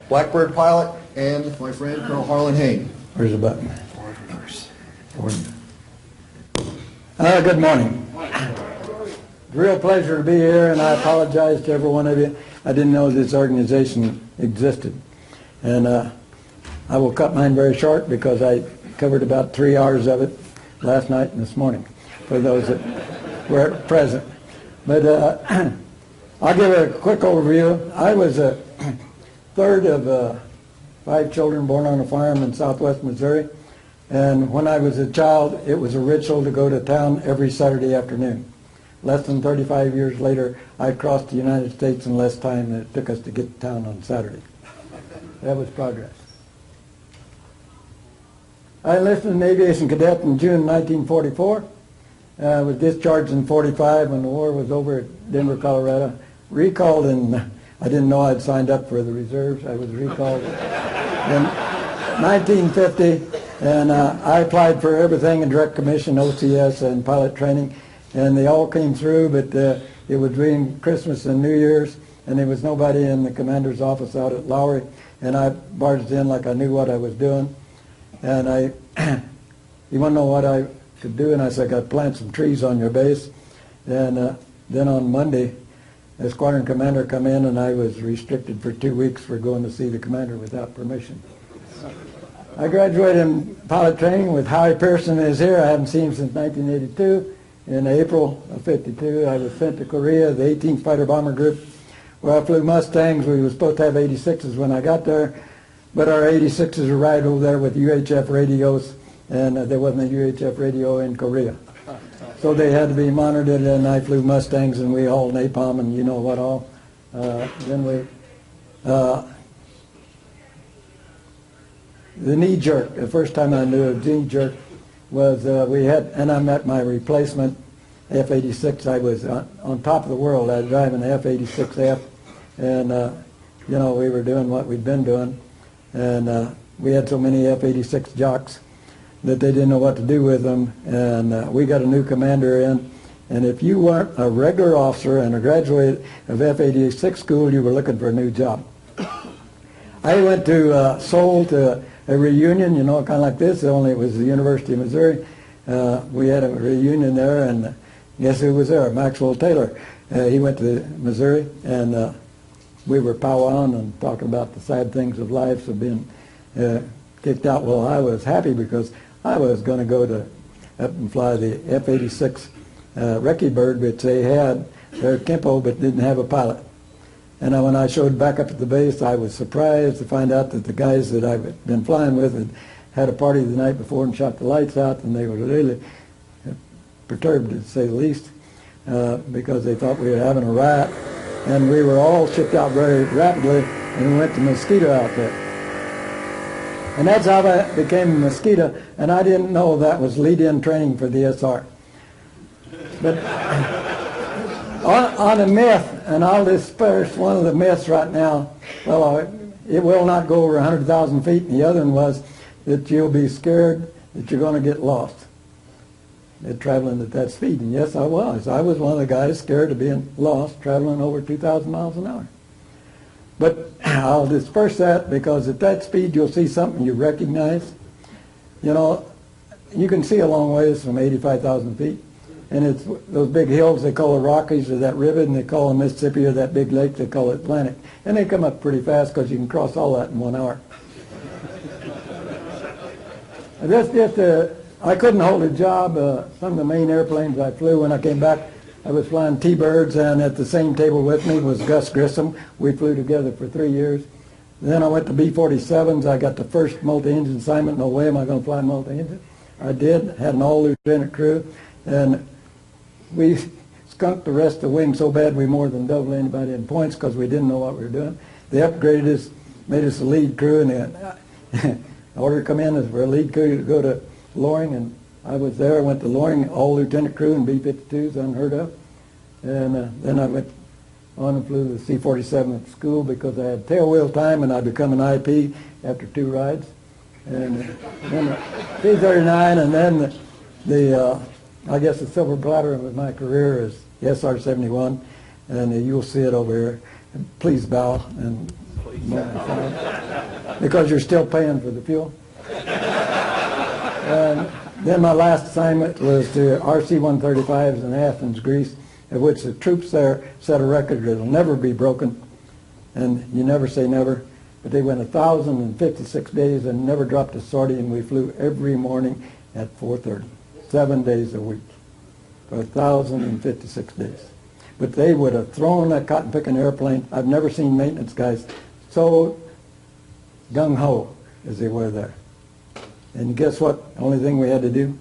Blackbird pilot, and my friend Colonel Harlon Hain. Where's the button? Good morning. It's a real pleasure to be here, and I apologize to every one of you. I didn't know this organization existed. And I will cut mine very short because I covered about 3 hours of it last night and this morning for those that were present. But I'll give a quick overview. I was a third of 5 children born on a farm in southwest Missouri. And when I was a child, it was a ritual to go to town every Saturday afternoon. Less than 35 years later, I crossed the United States in less time than it took us to get to town on Saturday. That was progress. I enlisted in aviation cadet in June 1944. I was discharged in 45 when the war was over at Denver, Colorado. Recalled in, I didn't know I'd signed up for the reserves. I was recalled in 1950. And I applied for everything in direct commission, OCS, and pilot training, and they all came through, but it was between Christmas and New Year's, and there was nobody in the commander's office out at Lowry, and I barged in like I knew what I was doing. And you want to know what I could do? And I said, I got to plant some trees on your base. And then on Monday, the squadron commander come in, and I was restricted for 2 weeks for going to see the commander without permission. I graduated in pilot training with Howie Pearson is here. I haven't seen him since 1982. In April of 52, I was sent to Korea, the 18th Fighter Bomber Group, where I flew Mustangs. We were supposed to have 86s when I got there, but our 86s were right over there with UHF radios, and there wasn't a UHF radio in Korea. So they had to be monitored, and I flew Mustangs, and we hauled napalm and you know what all. The knee jerk, the first time I knew a knee jerk was and I met my replacement, F-86. I was on top of the world. I was driving the F-86F, and we were doing what we'd been doing, and we had so many F-86 jocks that they didn't know what to do with them, and we got a new commander in, and if you weren't a regular officer and a graduate of F-86 school, you were looking for a new job. I went to Seoul to a reunion, kind of like this, only it was the University of Missouri. We had a reunion there, and guess who was there? Maxwell Taylor. He went to Missouri, and we were powwowing and talking about the sad things of life of being kicked out. Well, I was happy because I was going to go up and fly the F-86 Recce Bird, which they had their Kempo, but didn't have a pilot. And when I showed back up at the base, I was surprised to find out that the guys that I've been flying with had a party the night before and shot the lights out, and they were really perturbed, to say the least, because they thought we were having a riot. And we were all shipped out very rapidly, and we went to Mosquito outfit. And that's how I became a Mosquito, and I didn't know that was lead-in training for the SR. But on a myth, and I'll disperse one of the myths right now. Well, it will not go over 100,000 feet, and the other one was that you'll be scared that you're going to get lost at traveling at that speed. And yes, I was. I was one of the guys scared of being lost traveling over 2,000 miles an hour. But I'll disperse that because at that speed you'll see something you recognize. You can see a long ways from 85,000 feet. And it's those big hills they call the Rockies, or that river, and they call the Mississippi, or that big lake they call the Atlantic. And they come up pretty fast because you can cross all that in 1 hour. I couldn't hold a job. Some of the main airplanes I flew when I came back, I was flying T-Birds, and at the same table with me was Gus Grissom. We flew together for 3 years. Then I went to B-47s. I got the first multi-engine assignment. No way am I going to fly multi-engine. I did. Had an all-lieutenant crew. And we skunked the rest of the wing so bad we more than doubled anybody in points because we didn't know what we were doing. They upgraded us, made us a lead crew, and the order to come in is for a lead crew to go to Loring, and I was there. I went to Loring, all lieutenant crew in B-52s, unheard of. And then I went on and flew the C-47 at school because I had tailwheel time, and I'd become an IP after 2 rides. And then the C-39, and then I guess the silver platter of my career is the SR-71, and you'll see it over here. Please bow and because you're still paying for the fuel. And then my last assignment was to RC-135s in Athens, Greece, of which the troops there set a record that will never be broken. And you never say never. But they went 1,056 days and never dropped a sortie, and we flew every morning at 4:30, 7 days a week, for 1,056 days. But they would have thrown that cotton-picking airplane. I've never seen maintenance guys so gung-ho as they were there. And guess what? The only thing we had to do?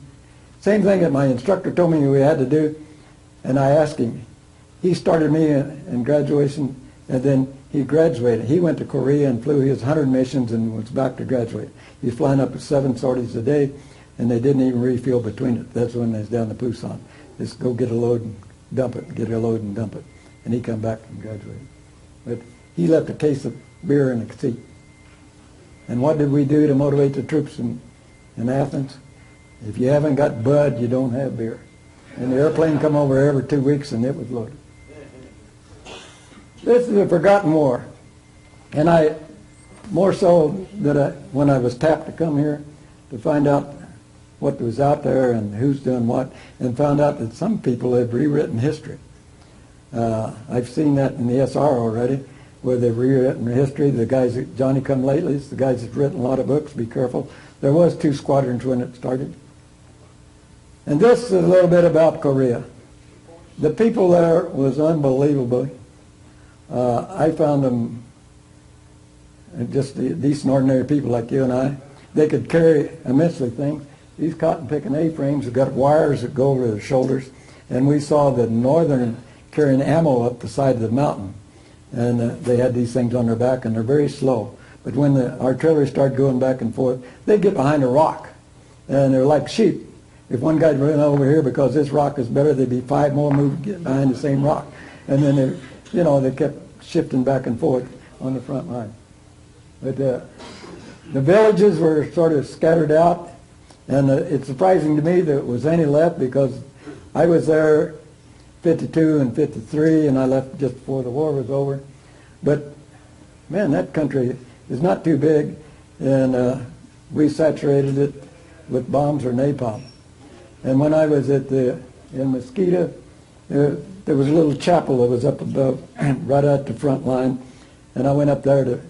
Same thing that my instructor told me we had to do, and I asked him. He started me in graduation, and then he graduated. He went to Korea and flew his 100 missions and was back to graduate. He was flying up with 7 sorties a day, and they didn't even refuel between it. That's when they was down to Busan. Just go get a load and dump it, get a load and dump it. And he come back and graduated. But he left a case of beer in the seat. And what did we do to motivate the troops in Athens? If you haven't got Bud, you don't have beer. And the airplane come over every 2 weeks, and it was loaded. This is a forgotten war. And I, more so that when I was tapped to come here to find out what was out there and who's doing what, and found out that some people have rewritten history. I've seen that in the SR already, where they've rewritten history. The guys, Johnny Come Latelys, the guys that's written a lot of books, be careful. There was 2 squadrons when it started. And this is a little bit about Korea. The people there was unbelievable. I found them just decent, ordinary people like you and I. They could carry immensely things. These cotton-picking A-frames have got wires that go over their shoulders, and we saw the Northern carrying ammo up the side of the mountain, and they had these things on their back, and they're very slow. But when the artillery started going back and forth, they'd get behind a rock, and they're like sheep. If one guy ran over here because this rock is better, there'd be 5 more moving get behind the same rock, and then they kept shifting back and forth on the front line. But the villages were sort of scattered out, and it's surprising to me that there was any left, because I was there 52 and 53, and I left just before the war was over. But man, that country is not too big, and we saturated it with bombs or napalm. And when I was in Mosquito, there was a little chapel that was up above, right at the front line, and I went up there to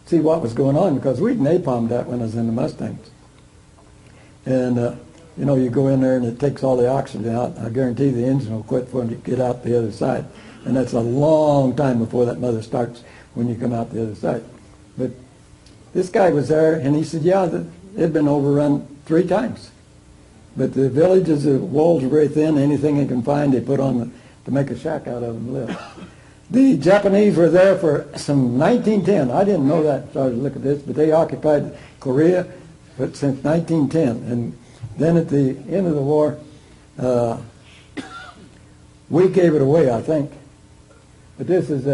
see what was going on, because we'd napalmed that when I was in the Mustangs. And you go in there and it takes all the oxygen out. I guarantee the engine will quit before you get out the other side. And that's a long time before that mother starts when you come out the other side. But this guy was there, and he said, yeah, it had been overrun 3 times. But the villages, the walls are very thin. Anything they can find, they put on to make a shack out of and live. The Japanese were there for some 1910. I didn't know that, so I was looking at this, but they occupied Korea since 1910. And then at the end of the war, we gave it away, I think. But this is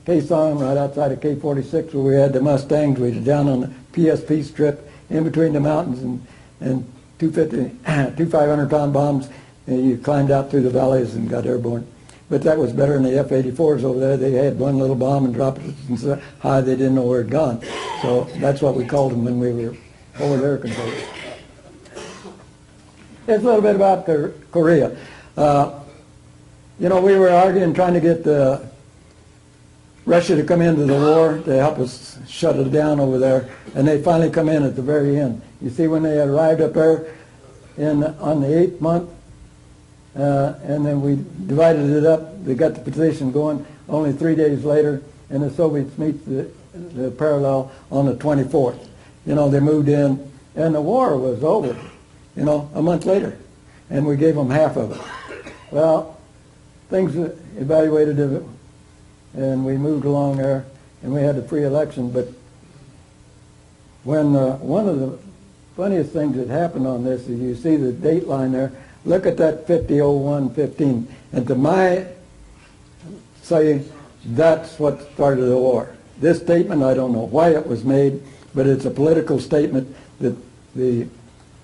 Kaesong, right outside of K-46, where we had the Mustangs. We were down on the PSP strip in between the mountains, and 2 500-pound bombs. And you climbed out through the valleys and got airborne. But that was better than the F-84s over there. They had one little bomb and dropped it so high they didn't know where it had gone. So that's what we called them when we were over their control. It's a little bit about Korea. We were arguing, trying to get Russia to come into the war to help us shut it down over there, and they finally come in at the very end. You see, when they arrived up there on the 8th month, and then we divided it up, they got the position going only 3 days later, and the Soviets meet the parallel on the 24th. They moved in, and the war was over, a month later, and we gave them half of it. Well, things evaluated it, and we moved along there, and we had a free election. But when one of the funniest things that happened on this is, you see the date line there. Look at that 50-01-15, and to my say, that's what started the war. This statement, I don't know why it was made, but it's a political statement that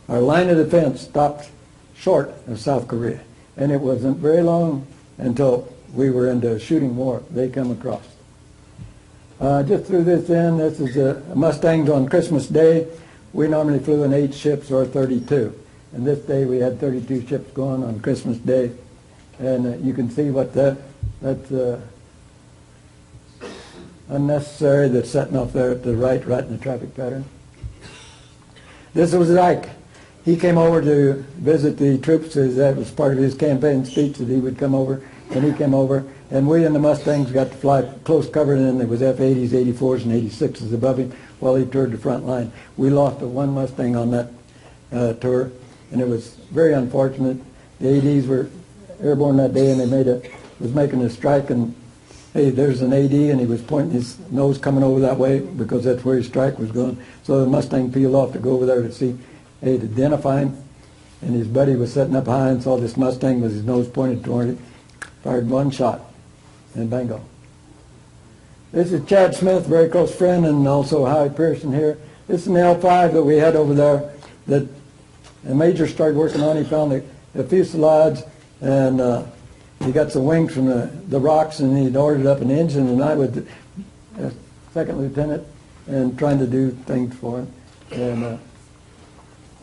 our line of defense stopped short of South Korea. And it wasn't very long until we were into a shooting war. They come across. Just threw this in. This is Mustangs on Christmas Day. We normally flew in 8 ships or 32. And this day we had 32 ships going on Christmas Day. And you can see what that's unnecessary that's setting off there at the right in the traffic pattern. This was Ike. He came over to visit the troops. That was part of his campaign speech that he would come over. And he came over. And we and the Mustangs got to fly close cover, and then there was F-80s, 84s, and 86s above him while he toured the front line. We lost one Mustang on that tour, and it was very unfortunate. The 80s were airborne that day, and they was making a strike, and hey, there's an AD, and he was pointing his nose coming over that way because that's where his strike was going. So the Mustang peeled off to go over there to see, hey, to identify him. And his buddy was sitting up high and saw this Mustang with his nose pointed toward it, fired one shot, and bingo. This is Chad Smith, very close friend, and also Howie Pearson here. This is an L5 that we had over there that a major started working on. He found the fuselage, and he got some wings from the rocks, and he'd ordered up an engine, and I was a second lieutenant and trying to do things for him. And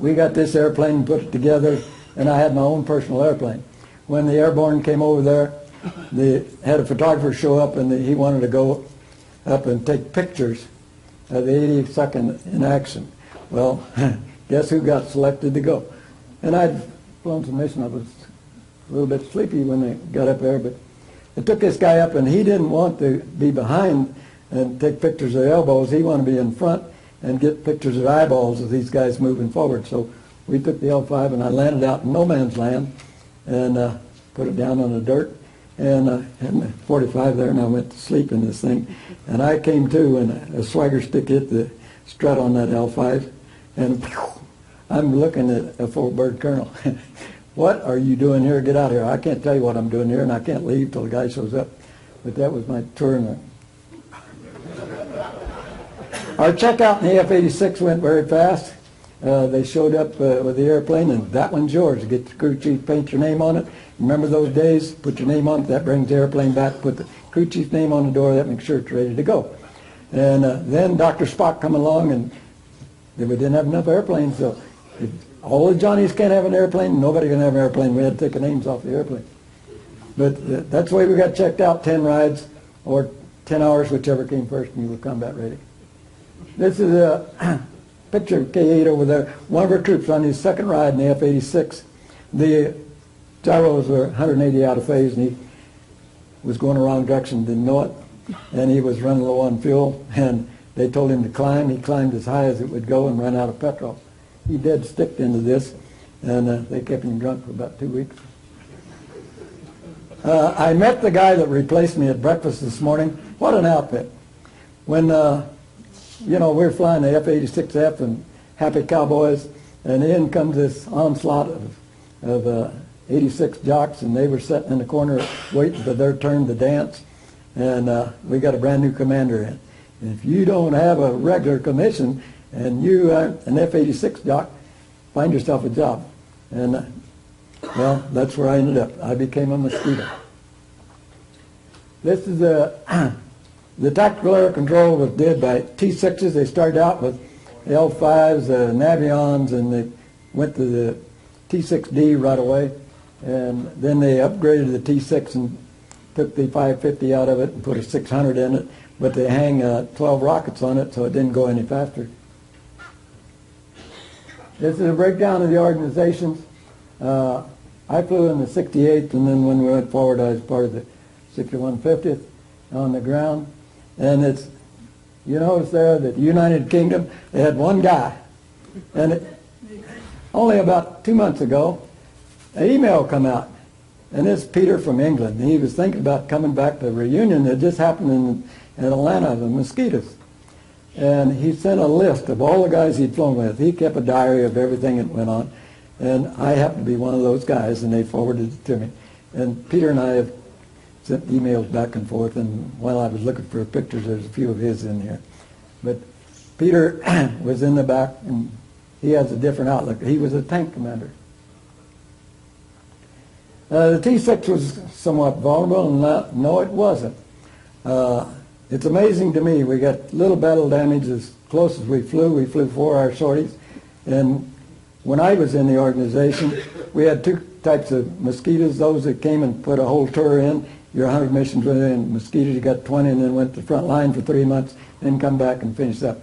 we got this airplane and put it together, and I had my own personal airplane. When the airborne came over there, they had a photographer show up, and he wanted to go up and take pictures of the 82nd in action. Well, guess who got selected to go? And I'd flown some mission. I was a little bit sleepy when they got up there, but it took this guy up, and he didn't want to be behind and take pictures of the elbows. He wanted to be in front and get pictures of eyeballs of these guys moving forward. So we took the L5, and I landed out in no man's land and put it down on the dirt. And had my 45 there, and I went to sleep in this thing. And I came to, and a swagger stick hit the strut on that L5, and I'm looking at a full-bird colonel. What are you doing here? Get out of here. I can't tell you what I'm doing here, and I can't leave till the guy shows up. But that was my tour. Our checkout in the F-86 went very fast. They showed up with the airplane, and that one's yours. Get the crew chief, paint your name on it. Remember those days? Put your name on it. That brings the airplane back. Put the crew chief's name on the door. That makes sure it's ready to go. And then Dr. Spock come along, and we didn't have enough airplanes, so all the Johnnies can't have an airplane. Nobody can have an airplane. We had to take the names off the airplane. But that's the way we got checked out, 10 rides or 10 hours, whichever came first, and you were combat ready. This is a picture of K-8 over there. One of our troops on his second ride in the F-86. The gyros were 180 out of phase, and he was going the wrong direction, didn't know it, and he was running low on fuel, and they told him to climb. He climbed as high as it would go and ran out of petrol. He dead sticked into this, and they kept him drunk for about 2 weeks. I met the guy that replaced me at breakfast this morning. What an outfit. When we were flying the F-86F and happy cowboys, and in comes this onslaught of 86 jocks, and they were sitting in the corner waiting for their turn to dance, and we got a brand new commander in. And if you don't have a regular commission and you are an F-86 jock, find yourself a job. And well, that's where I ended up. I became a Mosquito. This is the tactical air control was did by T6s. They started out with L5s, Navions, and they went to the T6D right away. And then they upgraded the T6 and took the 550 out of it and put a 600 in it. But they hang 12 rockets on it, so it didn't go any faster. This is a breakdown of the organizations. I flew in the 68th, and then when we went forward, I was part of the 6150th on the ground. And it's, you notice there that the United Kingdom, they had one guy. And only about 2 months ago, an email come out. And it's Peter from England. He was thinking about coming back to a reunion that just happened in Atlanta, the Mosquitoes. And he sent a list of all the guys he'd flown with. He kept a diary of everything that went on. And I happened to be one of those guys, and they forwarded it to me. And Peter and I have sent emails back and forth, and while I was looking for pictures, there's a few of his in here. But Peter was in the back, and he has a different outlook. He was a tank commander. The T6 was somewhat vulnerable, and no, it wasn't. It's amazing to me. We got little battle damage as close as we flew. We flew 4-hour sorties. And when I was in the organization, we had two types of mosquitoes, those that came and put a whole tour in. Your 100 missions within mosquitoes, you got 20 and then went to the front line for 3 months, then come back and finish up.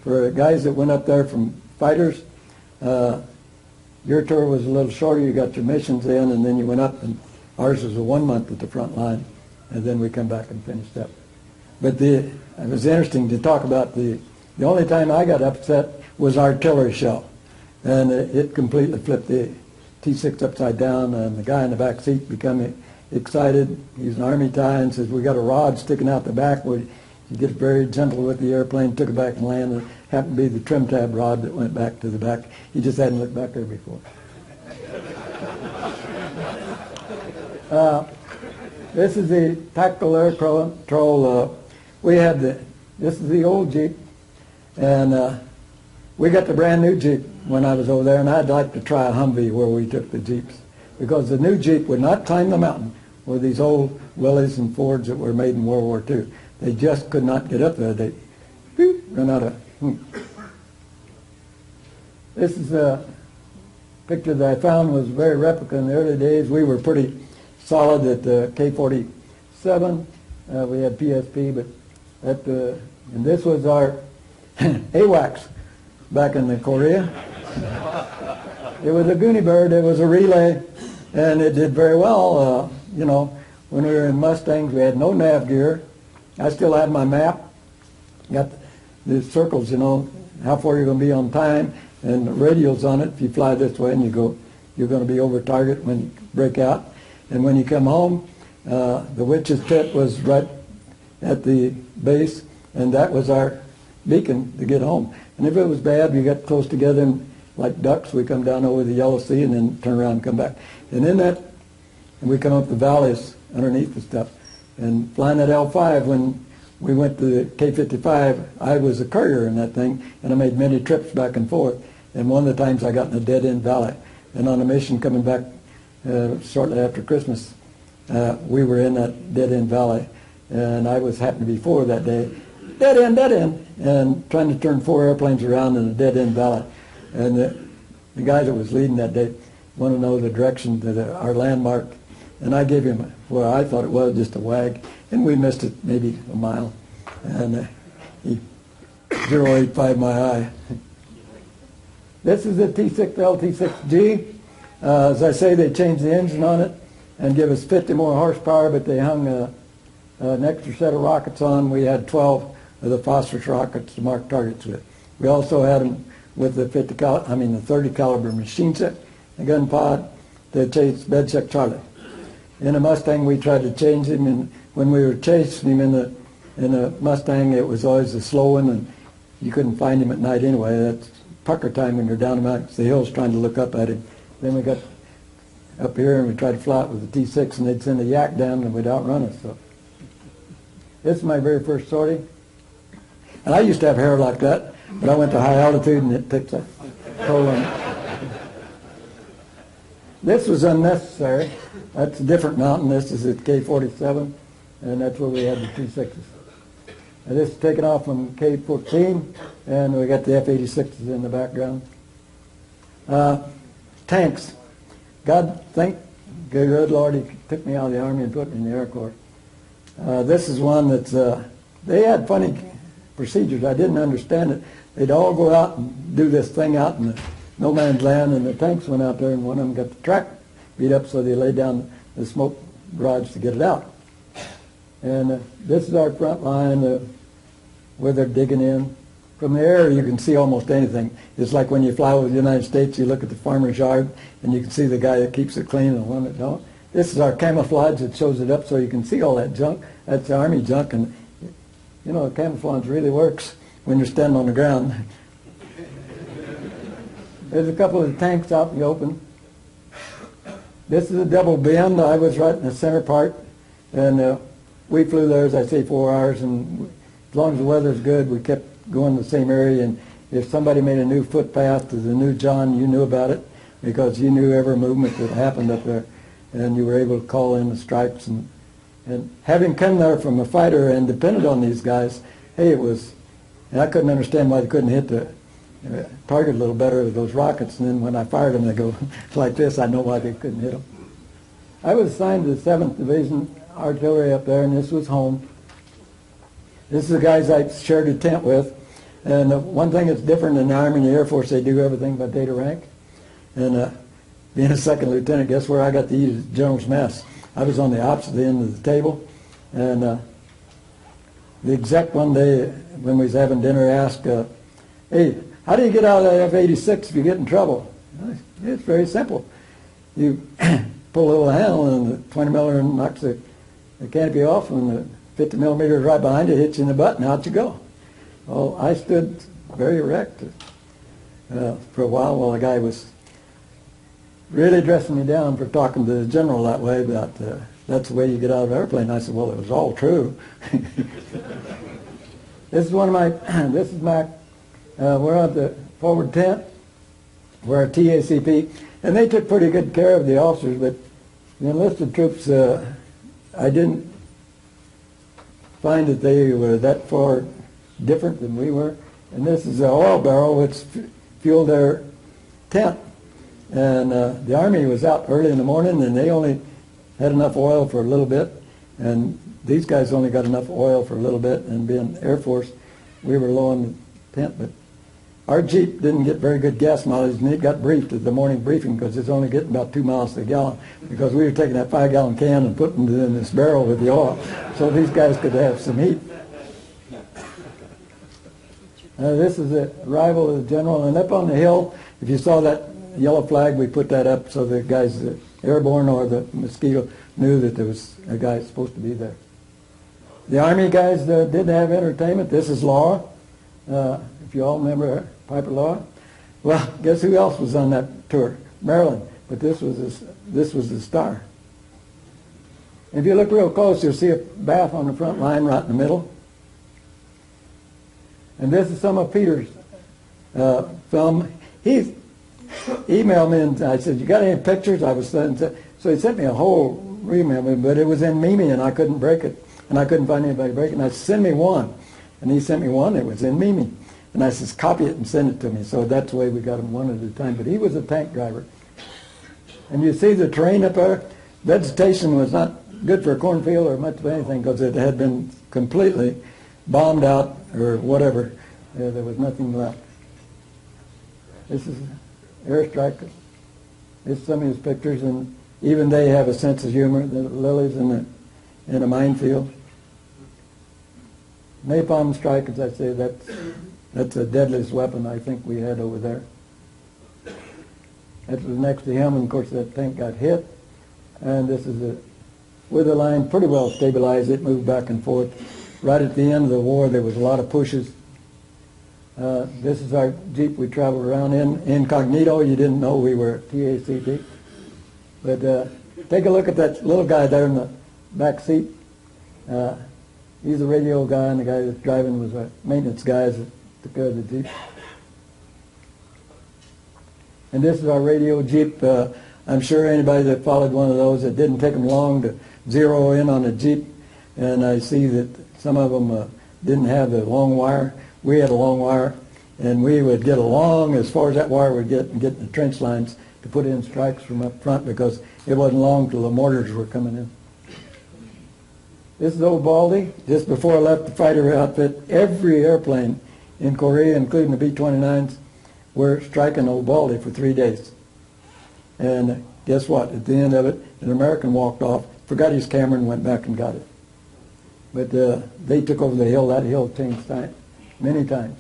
For guys that went up there from fighters, your tour was a little shorter. You got your missions in and then you went up, and ours was a 1 month at the front line, and then we come back and finished up. But it was interesting to talk about the only time I got upset was artillery shell. And it completely flipped the T6 upside down, and the guy in the back seat became excited. He's an Army guy and says, we got a rod sticking out the back. You get very gentle with the airplane, took it back and landed. It happened to be the trim tab rod that went back to the back. He just hadn't looked back there before. This is the tactical air control. This is the old Jeep, and we got the brand new Jeep when I was over there, and I'd like to try a Humvee where we took the Jeeps, because the new Jeep would not climb the mountain where these old Willys and Fords that were made in World War II. They just could not get up there. They run out of. This is a picture that I found was very replica in the early days. We were pretty solid at the K-47. We had PSP, but and this was our AWACS back in the Korea. It was a Goonie Bird. It was a relay, and it did very well. You know, when we were in Mustangs, we had no nav gear. I still had my map. Got the circles, you know, how far you're going to be on time, and the radials on it. If you fly this way and you go, you're going to be over target when you break out. And when you come home, the witch's pit was right at the base, and that was our beacon to get home. And if it was bad, we got close together, and like ducks, we come down over the Yellow Sea and then turn around and come back. And in that, and we come up the valleys underneath the stuff. And flying that L5, when we went to the K-55, I was a courier in that thing, and I made many trips back and forth. And one of the times I got in a dead-end valley. And on a mission coming back shortly after Christmas, we were in that dead-end valley. And I happened to be forward that day. Dead end, and trying to turn 4 airplanes around in a dead-end valley. And the guy that was leading that day wanted to know the direction to our landmark. And I gave him what I thought it was, just a wag. And we missed it maybe a mile. And he 085 my eye. This is the T6L, T6G. As I say, they changed the engine on it and give us 50 more horsepower, but they hung an extra set of rockets on. We had 12 of the phosphorus rockets to mark targets with. We also had them with the 30 caliber machine set, a gun pod to chase Bedcheck Charlie. In a Mustang, we tried to change him, and when we were chasing him in a Mustang, it was always a slow one, and you couldn't find him at night anyway. That's pucker time when you're down amongst the hills trying to look up at him. Then we got up here and we tried to fly it with the T6, and they'd send a yak down and we'd outrun us. So this is my very first sortie. And I used to have hair like that, but I went to high altitude and it takes a toll on it. This was unnecessary. That's a different mountain. This is at K-47, and that's where we had the T6s. And this is taken off from K-14, and we got the F-86s in the background. Tanks. God, thank good Lord, he took me out of the Army and put me in the Air Corps. This is one that's, they had funny procedures. I didn't understand it. They'd all go out and do this thing out in the no man's land, and the tanks went out there, and one of them got the track beat up, so they laid down the smoke barrage to get it out. And this is our front line where they're digging in. From the air, you can see almost anything. It's like when you fly over the United States, you look at the farmer's yard, and you can see the guy that keeps it clean and the one that don't. This is our camouflage that shows it up so you can see all that junk. That's the Army junk, and you know, camouflage really works when you're standing on the ground. There's a couple of tanks out in the open. This is a double bend. I was right in the center part, and we flew there, as I say, 4 hours, and as long as the weather's good, we kept going to the same area, and if somebody made a new footpath to the new John, you knew about it, because you knew every movement that happened up there, and you were able to call in the stripes and And having come there from a fighter and depended on these guys, hey, it was, and I couldn't understand why they couldn't hit the target a little better with those rockets. And then when I fired them, they go like this. I know why they couldn't hit them. I was assigned to the 7th Division Artillery up there, and this was home. This is the guys I shared a tent with. And one thing that's different in the Army and the Air Force, they do everything by data rank. And being a second lieutenant, guess where I got to eat at General's Mess? I was on the opposite end of the table. And the exec one day when we was having dinner asked, hey, how do you get out of that F-86 if you get in trouble? It's very simple. You pull a little handle and the 20 millimeter knocks the canopy off and the 50 millimeter right behind you hits you in the butt and out you go. Well, I stood very erect for a while the guy was really dressing me down for talking to the general that way about that's the way you get out of an airplane. I said, well, it was all true. This is we're at the forward tent. We're at TACP, and they took pretty good care of the officers, but the enlisted troops, I didn't find that they were that far different than we were. And this is an oil barrel which fueled their tent. And the Army was out early in the morning, and they only had enough oil for a little bit. And these guys only got enough oil for a little bit. And being Air Force, we were low on the tent. But our Jeep didn't get very good gas mileage, and it got briefed at the morning briefing because it's only getting about 2 miles to the gallon, because we were taking that 5-gallon can and putting it in this barrel with the oil so these guys could have some heat. This is the arrival of the general, and up on the hill, if you saw that yellow flag, we put that up so the guys, the airborne or the Mosquito, knew that there was a guy supposed to be there. The Army guys did have entertainment. This is Laura, if you all remember her, Piper Laura. Well, guess who else was on that tour? Maryland, but this was the star. If you look real close, you'll see a bath on the front line right in the middle. And this is some of Peter's film. He emailed me and I said, you got any pictures? I was sending, so he sent me a whole email, but it was in Mimi and I couldn't break it. And I couldn't find anybody to break it. And I said, send me one. And he sent me one. It was in Mimi. And I said, copy it and send it to me. So that's the way we got him one at a time. But he was a tank driver. And you see the terrain up there? Vegetation was not good for a cornfield or much of anything because it had been completely bombed out or whatever. There was nothing left. This is airstrike. It's some of his pictures, and even they have a sense of humor. The lilies in a minefield. Napalm strike, as I say, that's the deadliest weapon I think we had over there. That was next to him, and of course that tank got hit. And this is with the line pretty well stabilized. It moved back and forth. Right at the end of the war, there was a lot of pushes. This is our Jeep we traveled around in. Incognito, you didn't know we were TACP. But take a look at that little guy there in the back seat. He's a radio guy, and the guy that's driving was a maintenance guy that took care of the Jeep. And this is our radio Jeep. I'm sure anybody that followed one of those, it didn't take them long to zero in on a Jeep. And I see that some of them didn't have the long wire. We had a long wire, and we would get along as far as that wire would get and get in the trench lines to put in strikes from up front because it wasn't long till the mortars were coming in. This is old Baldy. Just before I left the fighter outfit, every airplane in Korea, including the B-29s, were striking old Baldy for 3 days. And guess what? At the end of it, an American walked off, forgot his camera, and went back and got it. But they took over the hill. That hill changed time many times.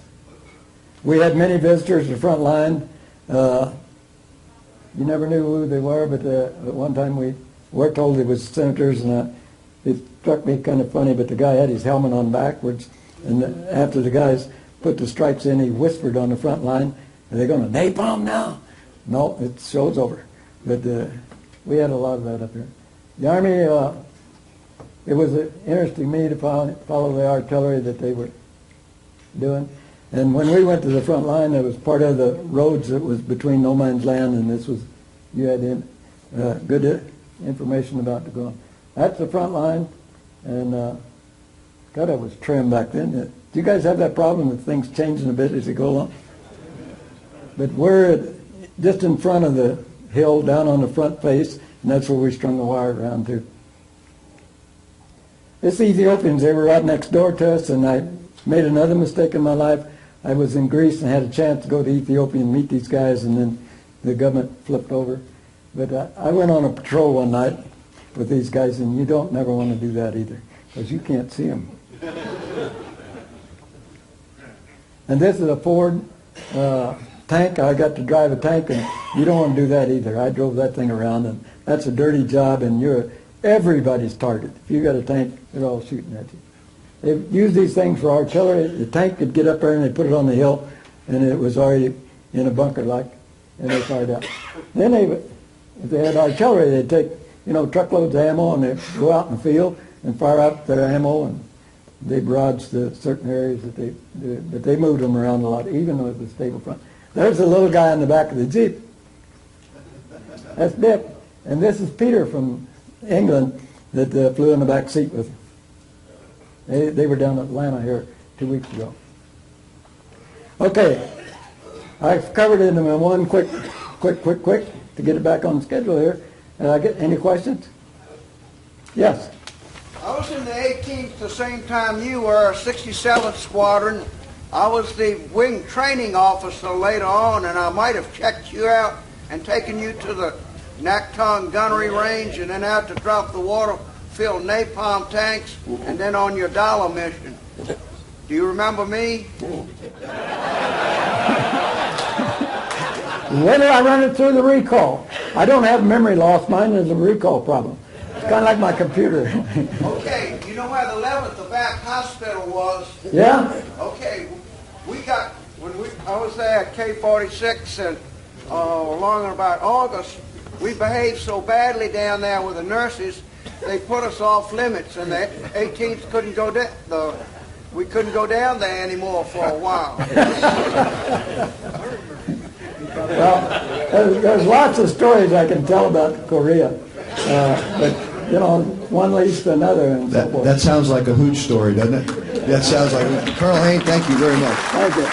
We had many visitors to the front line. You never knew who they were, but at one time we were told it was senators, and it struck me kind of funny, but the guy had his helmet on backwards, and after the guys put the strikes in, he whispered on the front line, are they going to napalm now? No, it show's over. But we had a lot of that up here. The Army, it was interesting to me to follow the artillery that they were doing. And when we went to the front line, there was part of the roads that was between no man's land, and this was, you had good information about to go on. That's the front line. And God, I was trim back then. Do you guys have that problem with things changing a bit as you go along? But we're just in front of the hill, down on the front face, and that's where we strung the wire around to. This Ethiopians, they were right next door to us, and I made another mistake in my life. I was in Greece and had a chance to go to Ethiopia and meet these guys, and then the government flipped over. But I went on a patrol one night with these guys, and you don't never want to do that either, because you can't see them. And this is a Ford tank. I got to drive a tank, and you don't want to do that either. I drove that thing around, and that's a dirty job, and you're everybody's target. If you got a tank, they're all shooting at you. They used these things for artillery. The tank could get up there, and they put it on the hill, and it was already in a bunker and they fired out. Then if they had artillery, they'd take, truckloads of ammo, and they'd go out in the field and fire up their ammo, and they barraged the certain areas but they moved them around a lot, even though it was stable front. There's a little guy in the back of the Jeep. That's Dick. And this is Peter from England that flew in the back seat with him. They were down in Atlanta here 2 weeks ago. Okay. I've covered it in one quick to get it back on schedule here. Get any questions? Yes. I was in the 18th the same time you were, 67th Squadron. I was the wing training officer later on, and I might have checked you out and taken you to the Naktung gunnery range and then out to drop the water-filled napalm tanks and then on your dollar mission. Do you remember me? When did I run it through the recall? I don't have memory loss. Mine is a recall problem. It's kind of like my computer. Okay, you know where the 11th FAC hospital was? Yeah? Okay, I was there at K-46 and along in about August, we behaved so badly down there with the nurses, they put us off limits, and the 18th couldn't go down. We couldn't go down there anymore for a while. Well, there's lots of stories I can tell about Korea, but one leads to another, and so forth. That sounds like a hooch story, doesn't it? That sounds like Colonel Hain. Thank you very much. Thank you.